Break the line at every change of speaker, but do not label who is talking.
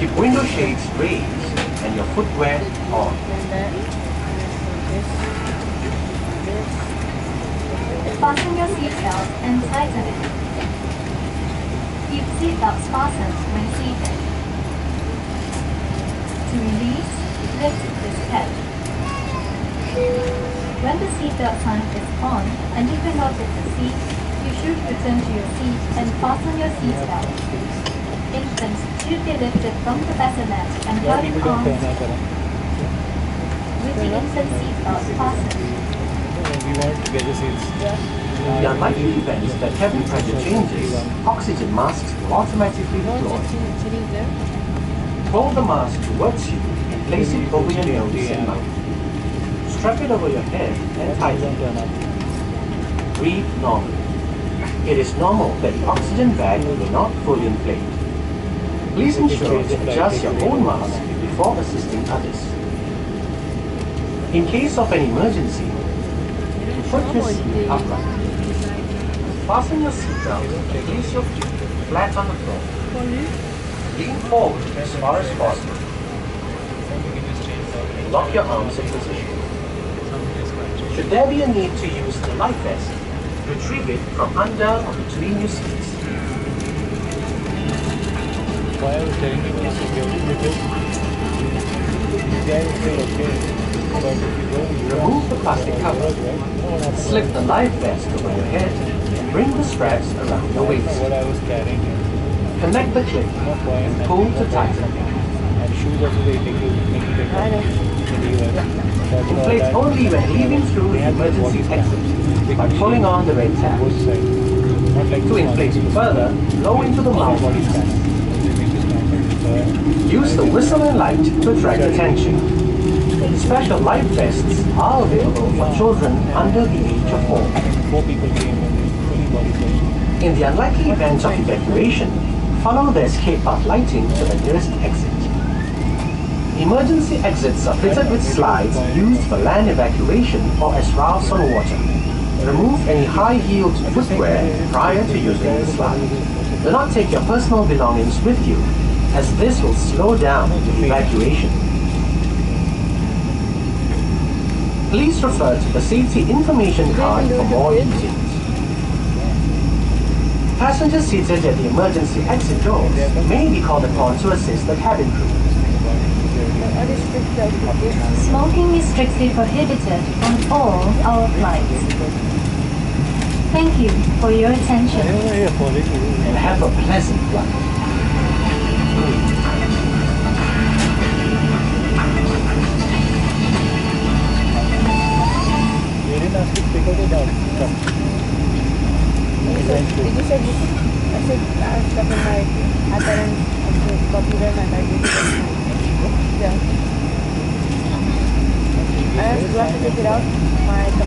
Keep window shades raised and your footwear on.
Fasten your seatbelt and tighten it. Keep seatbelts fastened when seated. To release, lift this head. When the seatbelt sign is on and you cannot lift the seat, you should return to your seat and fasten your seatbelt. Infants should be lifted from the bassinet and held in arms with the infant seatbelt fastened.
We want to get the seats.
In the unlikely event that cabin pressure changes, oxygen masks will automatically deploy. Hold the mask towards you and place it over your nose and mouth. Strap it over your head and tighten it. Breathe normally. It is normal that the oxygen bag will not fully inflate. Please ensure to adjust your own mask before assisting others. In case of an emergency, put your seat upright. Fasten your seatbelt and place your feet flat on the floor. Lean forward as far as possible. Lock your arms in position. Should there be a need to use the life vest, retrieve it from under or between your seats.
Why I was telling you about security because these guys are still okay. But if you go,
Remove the plastic cover. Slip the life vest over your head and bring the straps around your waist.
What I was carrying.
Connect the clip and pull to tighten.
And shoes also they take you
Inflate only when leaving through the emergency exit by pulling on the red tab. To inflate it further, blow into the mouthpiece. Use the whistle and light to attract attention. Special life vests are available for children under the age of 4.
4 people came and fully body search.
In the unlikely event of evacuation, follow the escape path lighting to the nearest exit. Emergency exits are fitted with slides used for land evacuation or as rafts on water. Remove any high-heeled footwear prior to using the slide. Do not take your personal belongings with you, as this will slow down the evacuation. Please refer to the safety information card for more details. Passengers seated at the emergency exit doors may be called upon to assist the cabin crew.
Smoking is strictly prohibited on all our flights. Thank you for your attention.
And have a pleasant flight.
They didn't ask you to pick out the dog.
Did you say this? I said I was stuck in my apparent computer and I did it. Yeah. I asked, do I have to take it out?